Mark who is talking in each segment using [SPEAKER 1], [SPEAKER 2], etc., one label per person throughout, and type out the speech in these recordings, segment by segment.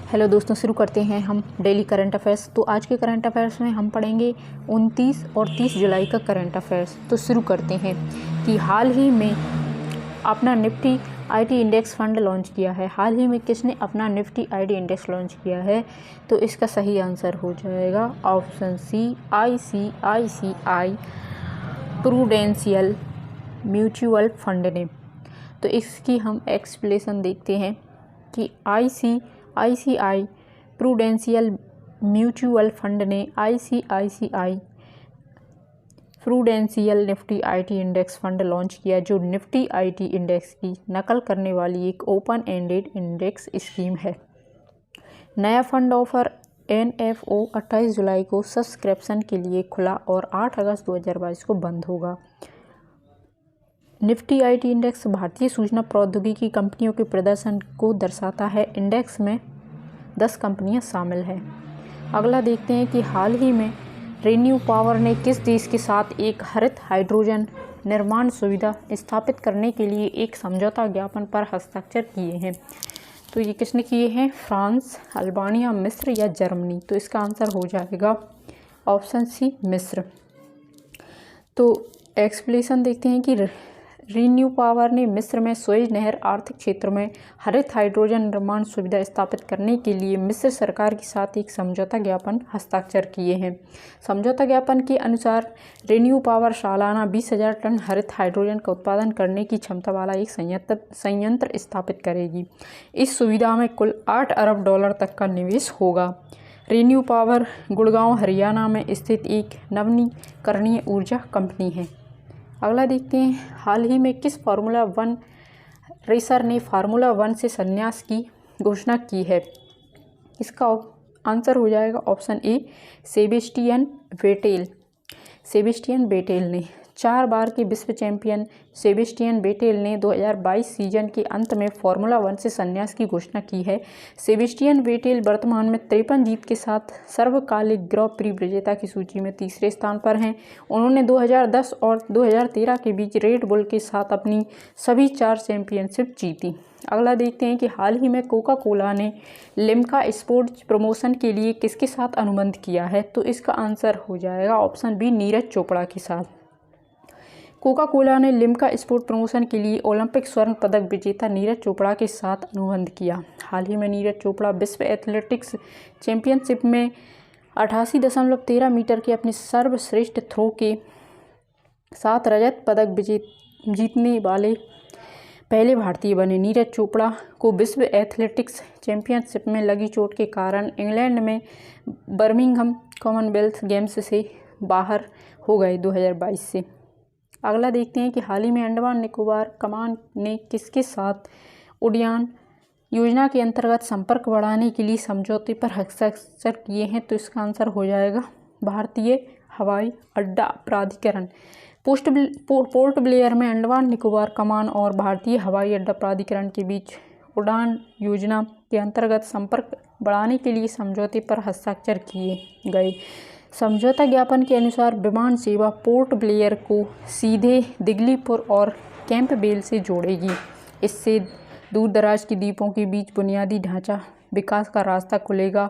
[SPEAKER 1] Hello दोस्तों, शुरू करते हैं हम डेली करंट अफेयर्स। तो आज के करंट अफेयर्स में हम पढ़ेंगे 29 और 30 जुलाई का करंट अफेयर्स। तो शुरू करते हैं कि हाल ही में अपना Nifty IT index fund launch किया है। हाल ही में किसने अपना निफ्टी आईटी इंडेक्स लॉन्च किया है? तो इसका सही आंसर हो जाएगा option C, ICICI Prudential mutual fund ने। तो इसकी हम एक्सप्लेनेशन देखते हैं कि ICICI प्रूडेंशियल म्यूचुअल फंड ने ICICI Prudential Nifty IT index fund launch किया, जो निफ्टी आईटी इंडेक्स की नकल करने वाली एक ओपन एंडेड इंडेक्स स्कीम है। नया फंड ऑफर NFO 28 जुलाई को सब्सक्रिप्शन के लिए खुला और 8 अगस्त 2022 को बंद होगा। निफ्टी आईटी इंडेक्स भारतीय सूचना प्रौद्योगिकी कंपनियों के प्रदर्शन को दर्शाता है। इंडेक्स में 10 कंपनियां शामिल हैं। अगला देखते हैं कि हाल ही में रेन्यू पावर ने किस देश के साथ एक हरित हाइड्रोजन निर्माण सुविधा स्थापित करने के लिए एक समझौता ज्ञापन पर हस्ताक्षर किए हैं? तो ये किसने किए हैं? फ्रांस, अल्बानिया, मिस्र या जर्मनी? तो इसका आंसर हो जाएगा ऑप्शन सी, मिस्र। तो एक्सप्लेनेशन देखते हैं कि रेन्यू पावर ने मिस्र में सुएज नहर आर्थिक क्षेत्र में हरित हाइड्रोजन निर्माण सुविधा स्थापित करने के लिए मिस्र सरकार के साथ एक समझौता ज्ञापन हस्ताक्षर किए हैं। समझौता ज्ञापन के अनुसार रेन्यू पावर सालाना 20,000 टन हरित हाइड्रोजन का उत्पादन करने की क्षमता वाला एक संयंत्र स्थापित करेगी। इस सुविधा में कुल $8 अरब तक का निवेश होगा। रेन्यू पावर गुड़गांव, हरियाणा में स्थित एक नवीकरणीय ऊर्जा कंपनी है। अगला देखते हैं, हाल ही में किस फार्मूला 1 रेसर ने फार्मूला 1 से संन्यास की घोषणा की है? इसका आंसर हो जाएगा ऑप्शन ए, सेबेस्टियन वेटेल ने। 4 बार के विश्व चैंपियन सेबेस्टियन वेटेल ने 2022 सीजन के अंत में फार्मूला 1 से संन्यास की घोषणा की है। सेबेस्टियन वेटेल वर्तमान में 53 जीत के साथ सर्वकालिक ग्रॉ प्री विजेता की सूची में तीसरे स्थान पर हैं। उन्होंने 2010 और 2013 के बीच रेड बुल के साथ अपनी सभी 4 चैंपियनशिप जीती। अगला देखते हैं कि हाल ही में कोका कोला ने लिम्का स्पोर्ट्स प्रमोशन के लिए किसके साथ अनुबंध किया है? तो इसका आंसर हो जाएगा ऑप्शन बी, नीरज चोपड़ा के साथ। कोका कोला ने लिम्का स्पोर्ट प्रमोशन के लिए ओलंपिक स्वर्ण पदक विजेता नीरज चोपड़ा के साथ अनुबंध किया। हाल ही में नीरज चोपड़ा विश्व एथलेटिक्स चैंपियनशिप में 88.13 मीटर के अपने सर्वश्रेष्ठ थ्रो के साथ रजत पदक जीतने वाले पहले भारतीय बने। नीरज चोपड़ा को विश्व एथलेटिक्स चैंपियनशिप में लगी चोट के कारण इंग्लैंड में बर्मिंघम कॉमनवेल्थ गेम्स से बाहर हो गए 2022 से। अगला देखते हैं कि हाल ही में अंडमान निकोबार कमान ने किसके साथ उड़ान योजना के अंतर्गत संपर्क बढ़ाने के लिए समझौते पर हस्ताक्षर किए हैं? तो इसका आंसर हो जाएगा भारतीय हवाई अड्डा प्राधिकरण। पोर्ट ब्लेयर में अंडमान निकोबार कमान और भारतीय हवाई अड्डा प्राधिकरण के बीच उड़ान योजना के अंतर्गत संपर्क बढ़ाने के लिए समझौते पर हस्ताक्षर किए गए। समझौता ज्ञापन के अनुसार विमान सेवा पोर्ट ब्लेयर को सीधे दिगलीपुर और कैंपबेल से जोड़ेगी। इससे दूर दराज के द्वीपों के बीच बुनियादी ढांचा विकास का रास्ता खुलेगा।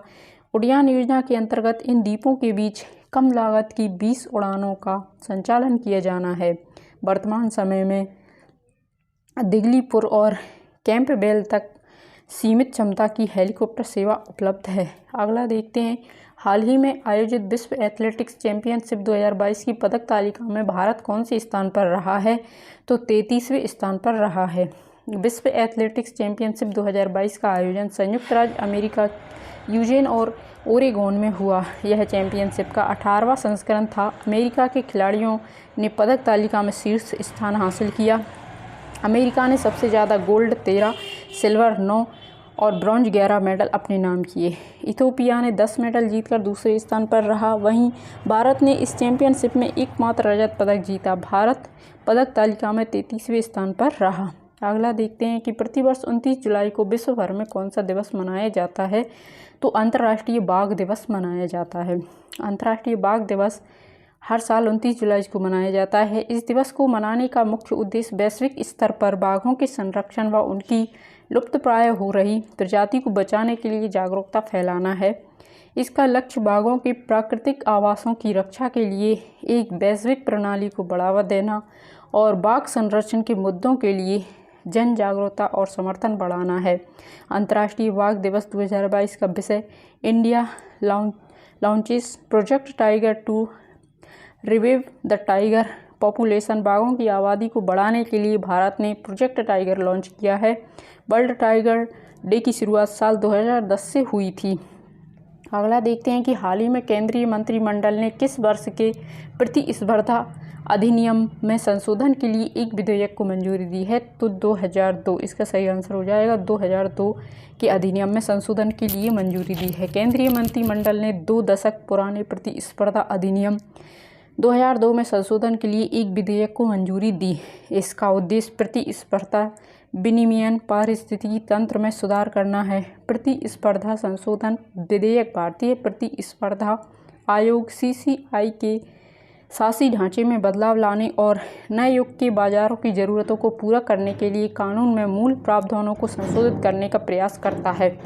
[SPEAKER 1] उड़ान योजना के अंतर्गत इन द्वीपों के बीच कम लागत की 20 उड़ानों का संचालन किया जाना है। वर्तमान समय में दिगलीपुर और कैंपबेल तक सीमित क्षमता की हेलीकॉप्टर सेवा उपलब्ध है। अगला देखते हैं, हाल ही में आयोजित विश्व एथलेटिक्स चैंपियनशिप 2022 की पदक तालिका में भारत कौन से स्थान पर रहा है? तो 33वें स्थान पर रहा है। विश्व एथलेटिक्स चैंपियनशिप 2022 का आयोजन संयुक्त राज्य अमेरिका यूजेन और ओरेगोन में हुआ। यह चैंपियनशिप का 18वां संस्करण था। अमेरिका के खिलाड़ियों ने पदक तालिका में शीर्ष स्थान हासिल किया। अमेरिका ने सबसे ज़्यादा गोल्ड 13, सिल्वर 9 और ब्रॉन्ज 11 मेडल अपने नाम किए। इथियोपिया ने 10 मेडल जीतकर दूसरे स्थान पर रहा। वहीं भारत ने इस चैंपियनशिप में एकमात्र रजत पदक जीता। भारत पदक तालिका में 33वें स्थान पर रहा। अगला देखते हैं कि प्रतिवर्ष 29 जुलाई को विश्व भर में कौन सा दिवस मनाया जाता है? तो अंतर्राष्ट्रीय बाघ दिवस मनाया जाता है। अंतर्राष्ट्रीय बाघ दिवस हर साल 29 जुलाई को मनाया जाता है। इस दिवस को मनाने का मुख्य उद्देश्य वैश्विक स्तर पर बाघों के संरक्षण व उनकी लुप्तप्राय हो रही प्रजाति को बचाने के लिए जागरूकता फैलाना है। इसका लक्ष्य बाघों के प्राकृतिक आवासों की रक्षा के लिए एक वैश्विक प्रणाली को बढ़ावा देना और बाघ संरक्षण के मुद्दों के लिए जन जागरूकता और समर्थन बढ़ाना है। अंतर्राष्ट्रीय बाघ दिवस 2022 का विषय India launches project tiger to revive the tiger population. बाघों की आबादी को बढ़ाने के लिए भारत ने प्रोजेक्ट टाइगर लॉन्च किया है। वर्ल्ड टाइगर डे की शुरुआत साल 2010 से हुई थी। अगला देखते हैं कि हाल ही में केंद्रीय मंत्रिमंडल ने किस वर्ष के प्रतिस्पर्धा अधिनियम में संशोधन के लिए एक विधेयक को मंजूरी दी है, तो 2002 इसका सही आंसर हो जाएगा। 2002 के अधिनियम में संशोधन के लिए मंजूरी दी है। केंद्रीय मंत्रिमंडल ने 2 दशक पुराने प्रतिस्पर्धा अधिनियम 2002 में संशोधन के लिए एक विधेयक को मंजूरी दी। इसका उद्देश्य प्रतिस्पर्धा विनियमन पारिस्थितिकी तंत्र में सुधार करना है। प्रतिस्पर्धा संशोधन विधेयक भारतीय प्रतिस्पर्धा आयोग (CCI) के शासी ढांचे में बदलाव लाने और नए युग के बाजारों की ज़रूरतों को पूरा करने के लिए कानून में मूल प्रावधानों को संशोधित करने का प्रयास करता है।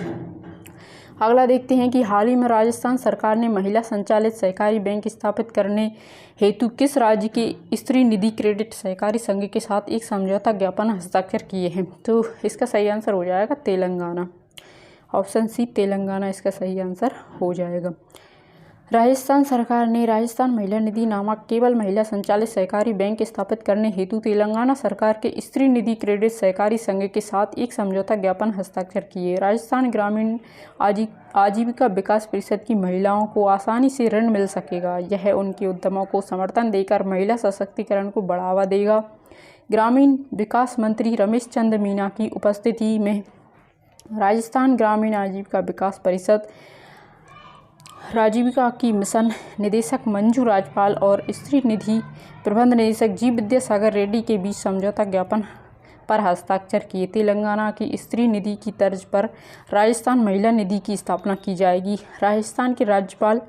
[SPEAKER 1] अगला देखते हैं कि हाल ही में राजस्थान सरकार ने महिला संचालित सहकारी बैंक स्थापित करने हेतु किस राज्य के स्त्री निधि क्रेडिट सहकारी संघ के साथ एक समझौता ज्ञापन हस्ताक्षर किए हैं, तो इसका सही आंसर हो जाएगा तेलंगाना। ऑप्शन सी तेलंगाना इसका सही आंसर हो जाएगा। राजस्थान सरकार ने राजस्थान महिला निधि नामक केवल महिला संचालित सहकारी बैंक स्थापित करने हेतु तेलंगाना सरकार के स्त्री निधि क्रेडिट सहकारी संघ के साथ एक समझौता ज्ञापन हस्ताक्षर किए। राजस्थान ग्रामीण आजीविका विकास परिषद की महिलाओं को आसानी से ऋण मिल सकेगा। यह उनके उद्यमों को समर्थन देकर महिला सशक्तिकरण को बढ़ावा देगा। ग्रामीण विकास मंत्री रमेश चंद्र मीना की उपस्थिति में राजस्थान ग्रामीण आजीविका विकास परिषद राजीविका की मिशन निदेशक मंजू राजपाल और स्त्री निधि प्रबंध निदेशक जी विद्यासागर रेड्डी के बीच समझौता ज्ञापन पर हस्ताक्षर किए। तेलंगाना की स्त्री निधि की तर्ज पर राजस्थान महिला निधि की स्थापना की जाएगी। राजस्थान के राज्यपाल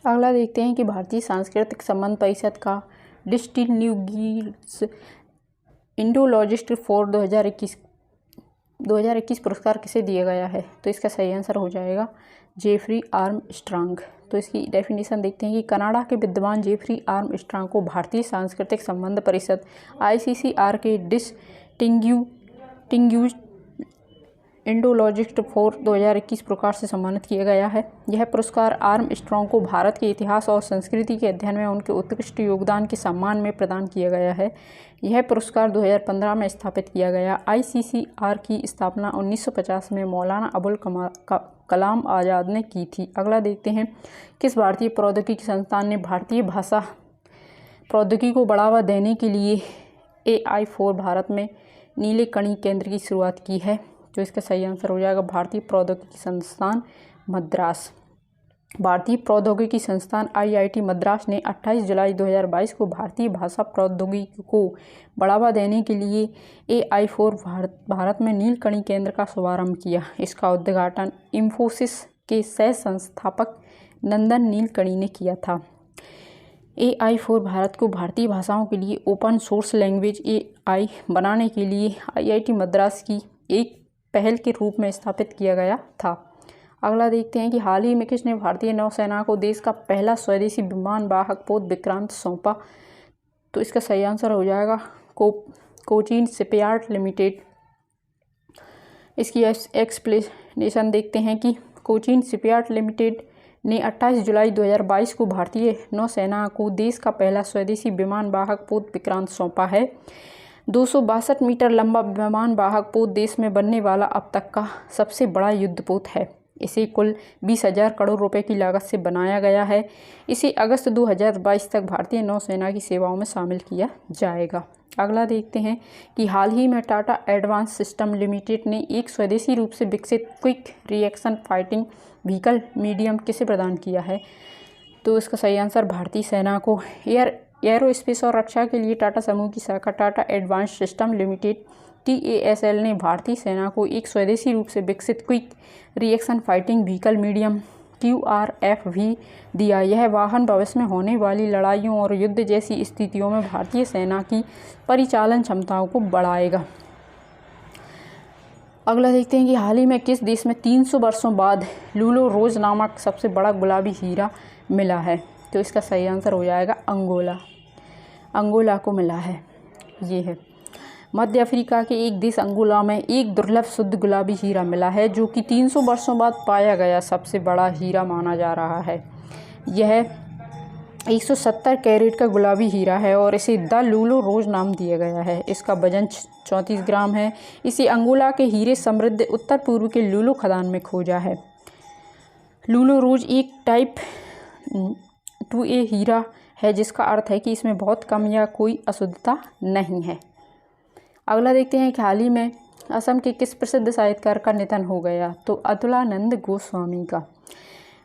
[SPEAKER 1] अगला देखते हैं कि भारतीय सांस्कृतिक संबंध परिषद का डिस्टिंग्विश्ड इंडोलॉजिस्ट फॉर 2021 पुरस्कार किसे दिया गया है, तो इसका सही आंसर हो जाएगा जेफरी आर्मस्ट्रांग। तो इसकी डेफिनेशन देखते हैं कि कनाडा के विद्वान जेफरी आर्मस्ट्रांग को भारतीय सांस्कृतिक संबंध परिषद ICCR के डिस्टिंग्विश्ड इंडोलॉजिस्ट फॉर 2021 पुरस्कार से सम्मानित किया गया है। यह पुरस्कार आर्मस्ट्रांग को भारत के इतिहास और संस्कृति के अध्ययन में उनके उत्कृष्ट योगदान के सम्मान में प्रदान किया गया है। यह पुरस्कार 2015 में स्थापित किया गया। ICCR की स्थापना 1950 में मौलाना अबुल कलाम आज़ाद ने की थी। अगला देखते हैं किस भारतीय प्रौद्योगिकी संस्थान ने भारतीय भाषा प्रौद्योगिकी को बढ़ावा देने के लिए AI4 भारत में नीले कणी केंद्र की शुरुआत की है, तो इसका सही आंसर हो जाएगा भारतीय प्रौद्योगिकी संस्थान मद्रास। भारतीय प्रौद्योगिकी संस्थान IIT मद्रास ने 28 जुलाई 2022 को भारतीय भाषा प्रौद्योगिकी को बढ़ावा देने के लिए AI4 भारत में नीलकणी केंद्र का शुभारंभ किया। इसका उद्घाटन इंफोसिस के सह संस्थापक नंदन नीलकणी ने किया था। AI4 भारत को भारतीय भाषाओं के लिए ओपन सोर्स लैंग्वेज AI बनाने के लिए IIT मद्रास की एक पहल के रूप में स्थापित किया गया था। अगला देखते हैं कि हाल ही में किसने भारतीय नौसेना को देश का पहला स्वदेशी विमान वाहक पोत विक्रांत सौंपा, तो इसका सही आंसर हो जाएगा कोचीन शिपयार्ड लिमिटेड। इसकी एक्सप्लेनेशन देखते हैं कि कोचीन शिपयार्ड लिमिटेड ने 28 जुलाई 2022 को भारतीय नौसेना को देश का पहला स्वदेशी विमान वाहक पोत विक्रांत सौंपा है। 262 मीटर लंबा विमान वाहक पोत देश में बनने वाला अब तक का सबसे बड़ा युद्धपोत है। इसे कुल 20,000 करोड़ रुपए की लागत से बनाया गया है। इसे अगस्त 2022 तक भारतीय नौसेना की सेवाओं में शामिल किया जाएगा। अगला देखते हैं कि हाल ही में टाटा एडवांस सिस्टम लिमिटेड ने एक स्वदेशी रूप से विकसित quick reaction fighting vehicle medium किसे प्रदान किया है, तो इसका सही आंसर भारतीय सेना को। एयरोस्पेस और रक्षा के लिए टाटा समूह की शाखा Tata advance system limited TASL ने भारतीय सेना को एक स्वदेशी रूप से विकसित quick reaction fighting vehicle medium QRF भी दिया। यह वाहन भविष्य में होने वाली लड़ाइयों और युद्ध जैसी स्थितियों में भारतीय सेना की परिचालन क्षमताओं को बढ़ाएगा। अगला देखते हैं कि हाल ही में किस देश में 300 वर्षों बाद लूलो रोज नामक सबसे बड़ा गुलाबी हीरा मिला है। तो इसका सही आंसर हो जाएगा अंगोला को मिला है। ये है मध्य अफ्रीका के एक देश अंगोला में एक दुर्लभ शुद्ध गुलाबी हीरा मिला है, जो कि 300 वर्षों बाद पाया गया सबसे बड़ा हीरा माना जा रहा है। यह 170 कैरेट का गुलाबी हीरा है और इसे द लूलो रोज नाम दिया गया है। इसका वजन 34 ग्राम है। इसे अंगोला के हीरे समृद्ध उत्तर पूर्व के लूलो खदान में खोजा है। लूलो रोज एक टाइप 2A हीरा है, जिसका अर्थ है कि इसमें बहुत कम या कोई अशुद्धता नहीं है। अगला देखते हैं कि हाल ही में असम के किस प्रसिद्ध साहित्यकार का निधन हो गया। तो अतुलानंद गोस्वामी का।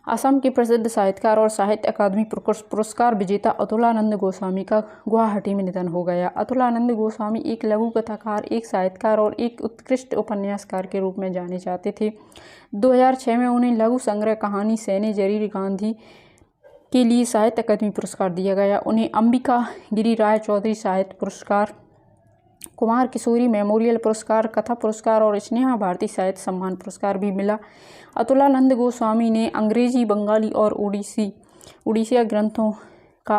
[SPEAKER 1] असम के प्रसिद्ध साहित्यकार और साहित्य अकादमी पुरस्कार विजेता अतुलानंद गोस्वामी का गुवाहाटी में निधन हो गया। अतुलानंद गोस्वामी एक लघु कथाकार, एक साहित्यकार और एक उत्कृष्ट उपन्यासकार के रूप में जाने जाते थे। 2006 में उन्हें लघु संग्रह कहानी सैन्य जरीर गांधी के लिए साहित्य अकादमी पुरस्कार दिया गया। उन्हें अंबिका गिरी राय चौधरी साहित्य पुरस्कार, कुमार किशोरी मेमोरियल पुरस्कार, कथा पुरस्कार और स्नेहा भारती साहित्य सम्मान पुरस्कार भी मिला। अतुलानंद गोस्वामी ने अंग्रेजी, बंगाली और उड़ीसिया ग्रंथों का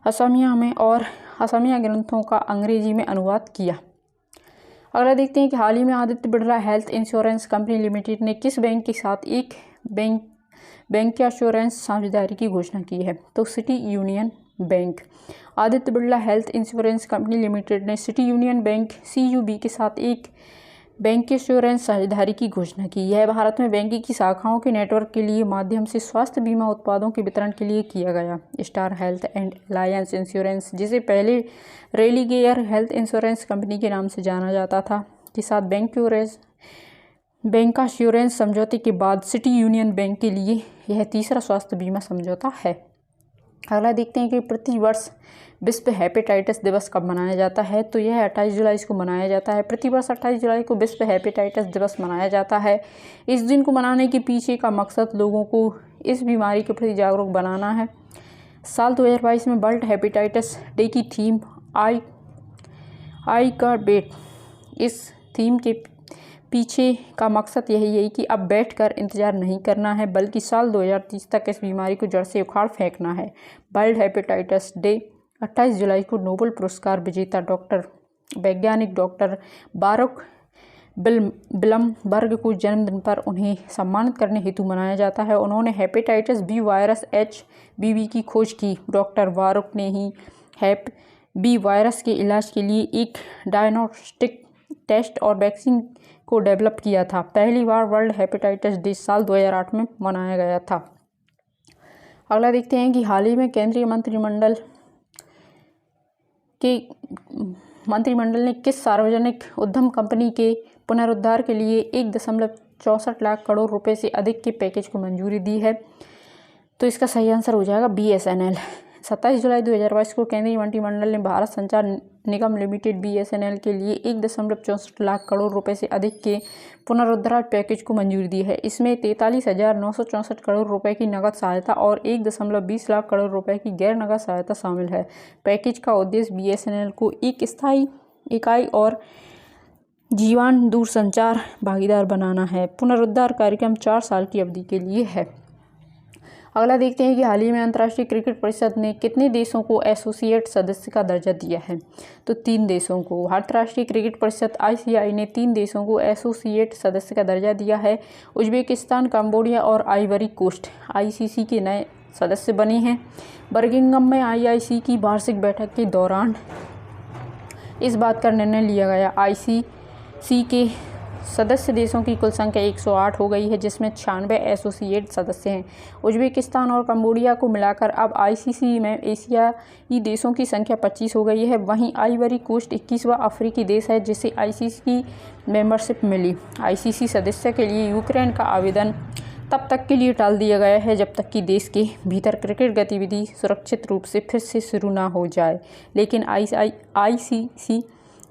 [SPEAKER 1] असमिया में और असमिया ग्रंथों का अंग्रेजी में अनुवाद किया। अगला देखते हैं कि हाल ही में Aditya Birla health insurance company limited ने किस बैंक के साथ एक बैंक इंश्योरेंस साझेदारी की घोषणा की है। तो city union bank. Aditya Birla health insurance company limited ने सिटी यूनियन बैंक CUB के साथ एक बैंक इंश्योरेंस साझेदारी की घोषणा की। यह भारत में बैंकिंग की शाखाओं के नेटवर्क के लिए माध्यम से स्वास्थ्य बीमा उत्पादों के वितरण के लिए किया गया। Star health and alliance insurance, जिसे पहले रेलिगेयर हेल्थ इंश्योरेंस कंपनी के नाम से जाना जाता था, के साथ बैंक इंश्योरेंस समझौते के बाद सिटी यूनियन बैंक के लिए यह तीसरा स्वास्थ्य बीमा समझौता है। अगला देखते हैं कि प्रतिवर्ष विश्व हेपेटाइटिस दिवस कब मनाया जाता है। तो यह 28 जुलाई को मनाया जाता है। प्रतिवर्ष 28 जुलाई को विश्व हेपेटाइटिस दिवस मनाया जाता है। इस दिन को मनाने के पीछे का मकसद लोगों को इस बीमारी के प्रति जागरूक बनाना है। साल 2022 में वर्ल्ड हेपेटाइटिस डे की थीम आई का बेट। इस थीम के पीछे का मकसद यही है कि अब बैठकर इंतजार नहीं करना है, बल्कि साल 2030 तक इस बीमारी को जड़ से उखाड़ फेंकना है। वर्ल्ड हेपेटाइटिस डे 28 जुलाई को नोबेल पुरस्कार विजेता वैज्ञानिक डॉक्टर बारुक बिलमबर्ग को जन्मदिन पर उन्हें सम्मानित करने हेतु मनाया जाता है। उन्होंने हेपेटाइटिस बी वायरस HBV की खोज की। डॉक्टर बारुक ने ही HEP-B वायरस के इलाज के लिए एक डायग्नोस्टिक टेस्ट और वैक्सीन को डेवलप किया था। पहली बार वर्ल्ड हेपेटाइटिस डे साल 2008 में मनाया गया था। अगला देखते हैं कि हाल ही में केंद्रीय मंत्रिमंडल ने किस सार्वजनिक उद्यम कंपनी के पुनरुद्धार के लिए 1.64 लाख करोड़ रुपए से अधिक के पैकेज को मंजूरी दी है। तो इसका सही आंसर हो जाएगा BSNL। 27 जुलाई 2022 को केंद्रीय मंत्रिमंडल ने भारत संचार निगम लिमिटेड BSNL के लिए 1.64 लाख करोड़ रुपए से अधिक के पुनरुद्धार पैकेज को मंजूरी दी है। इसमें 43,964 करोड़ रुपए की नकद सहायता और 1.20 लाख करोड़ रुपए की गैर नकद सहायता शामिल है। पैकेज का उद्देश्य BSNL को एक स्थायी इकाई और जीवन दूरसंचार भागीदार बनाना है। पुनरुद्धार कार्यक्रम 4 साल की अवधि के लिए है। अगला देखते हैं कि हाल ही में अंतर्राष्ट्रीय क्रिकेट परिषद ने कितने देशों को एसोसिएट सदस्य का दर्जा दिया है। तो 3 देशों को। अंतर्राष्ट्रीय क्रिकेट परिषद ICI ने 3 देशों को एसोसिएट सदस्य का दर्जा दिया है। उज्बेकिस्तान, कंबोडिया और आइवरी कोस्ट ICC के नए सदस्य बने हैं। बर्मिंघम में IIC की वार्षिक बैठक के दौरान इस बात का निर्णय लिया गया। ICC के सदस्य देशों की कुल संख्या 108 हो गई है, जिसमें 96 एसोसिएट सदस्य हैं। उज्बेकिस्तान और कंबोडिया को मिलाकर अब ICC में एशियाई देशों की संख्या 25 हो गई है। वहीं आइवरी कोस्ट 21वां अफ्रीकी देश है जिसे ICC की मेंबरशिप मिली। ICC सदस्य के लिए यूक्रेन का आवेदन तब तक के लिए टाल दिया गया है जब तक कि देश के भीतर क्रिकेट गतिविधि सुरक्षित रूप से फिर से शुरू ना हो जाए, लेकिन ICC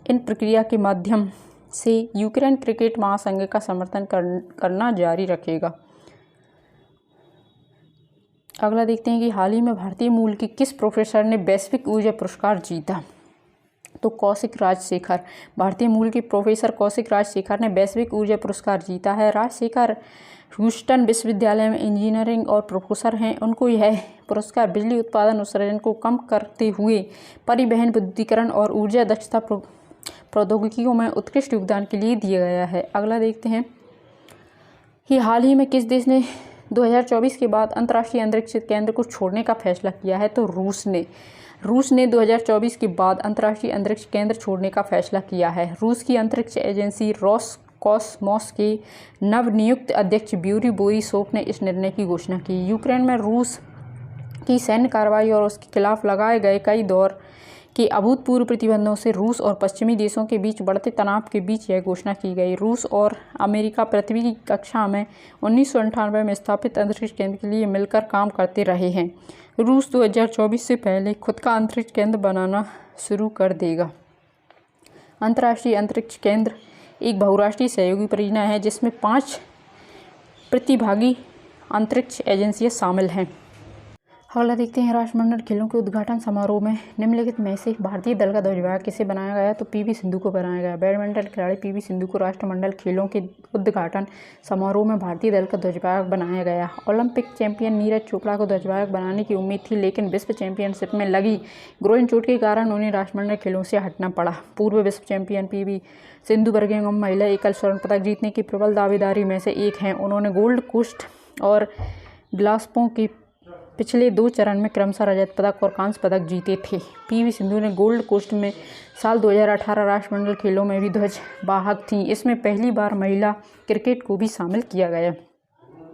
[SPEAKER 1] इन प्रक्रिया के माध्यम से यूक्रेन क्रिकेट महासंघ का समर्थन करना जारी रखेगा। अगला देखते हैं कि हाल ही में भारतीय मूल के किस प्रोफेसर ने वैश्विक ऊर्जा पुरस्कार जीता। तो कौशिक राजशेखर, भारतीय मूल के प्रोफेसर कौशिक राजशेखर ने वैश्विक ऊर्जा पुरस्कार जीता है। राजशेखर ह्यूस्टन विश्वविद्यालय में इंजीनियरिंग और प्रोफेसर हैं। उनको यह पुरस्कार बिजली उत्पादन उत्सर्जन को कम करते हुए परिवहन, विद्युतीकरण और ऊर्जा दक्षता प्रौद्योगिकियों में उत्कृष्ट योगदान के लिए दिया गया है। अगला देखते हैं कि हाल ही में किस देश ने 2024 के बाद अंतर्राष्ट्रीय अंतरिक्ष केंद्र को छोड़ने का फैसला किया है। तो रूस ने 2024 के बाद अंतर्राष्ट्रीय अंतरिक्ष केंद्र छोड़ने का फैसला किया है। रूस की अंतरिक्ष एजेंसी रोसकॉसमोस के नवनियुक्त अध्यक्ष यूरी बोरिसोव ने इस निर्णय की घोषणा की। यूक्रेन में रूस की सैन्य कार्रवाई और उसके खिलाफ लगाए गए कई दौर के अभूतपूर्व प्रतिबंधों से रूस और पश्चिमी देशों के बीच बढ़ते तनाव के बीच यह घोषणा की गई। रूस और अमेरिका पृथ्वी की कक्षा में 1998 में स्थापित अंतरिक्ष केंद्र के लिए मिलकर काम करते रहे हैं। रूस 2024 से पहले खुद का अंतरिक्ष केंद्र बनाना शुरू कर देगा। अंतर्राष्ट्रीय अंतरिक्ष केंद्र एक बहुराष्ट्रीय सहयोगी परियोजना है जिसमें 5 प्रतिभागी अंतरिक्ष एजेंसियां शामिल हैं। अगला देखते हैं राष्ट्रमंडल खेलों के उद्घाटन समारोह में निम्नलिखित में से भारतीय दल का ध्वजवाहक किसे बनाया गया। तो पीवी सिंधु को बनाया गया। बैडमिंटन खिलाड़ी पीवी सिंधु को राष्ट्रमंडल खेलों के उद्घाटन समारोह में भारतीय दल का ध्वजवाहक बनाया गया। ओलंपिक चैंपियन नीरज चोपड़ा को ध्वजवाहक बनाने की उम्मीद थी, लेकिन विश्व चैंपियनशिप में लगी ग्रोइन चोट के कारण उन्हें राष्ट्रमंडल खेलों से हटना पड़ा। पूर्व विश्व चैंपियन पीवी सिंधु बर्मिंघम महिला एकल स्वर्ण पदक जीतने की प्रबल दावेदारी में से एक हैं। उन्होंने गोल्ड कोस्ट और ग्लासगो के पिछले 2 चरण में क्रमशः रजत पदक और कांस्य पदक जीते थे। पीवी सिंधु ने गोल्ड कोस्ट में साल 2018 राष्ट्रमंडल खेलों में भी ध्वजवाहक थीं। इसमें पहली बार महिला क्रिकेट को भी शामिल किया गया।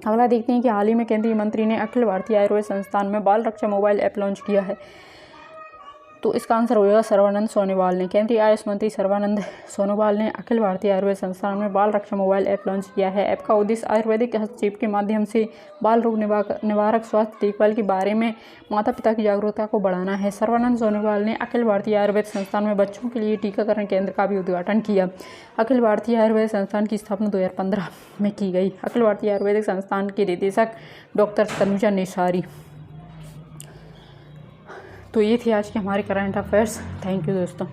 [SPEAKER 1] अगला देखते हैं कि हाल ही में केंद्रीय मंत्री ने अखिल भारतीय आयुर्वेद संस्थान में बाल रक्षा मोबाइल ऐप लॉन्च किया है। तो इसका आंसर होगा सर्बानंद सोनोवाल ने। केंद्रीय आयुष मंत्री सर्बानंद सोनोवाल ने अखिल भारतीय आयुर्वेद संस्थान में बाल रक्षा मोबाइल ऐप लॉन्च किया है। ऐप का उद्देश्य आयुर्वेदिक हस्तक्षेप के माध्यम से बाल रोग निवारक स्वास्थ्य देखभाल के बारे में माता पिता की जागरूकता को बढ़ाना है। सर्बानंद सोनोवाल ने अखिल भारतीय आयुर्वेद संस्थान में बच्चों के लिए टीकाकरण केंद्र का भी उद्घाटन किया। अखिल भारतीय आयुर्वेद संस्थान की स्थापना 2015 में की गई। अखिल भारतीय आयुर्वेदिक संस्थान के निदेशक डॉक्टर तनुजा नेसारी। तो ये थे आज के हमारे करंट अफेयर्स। थैंक यू दोस्तों।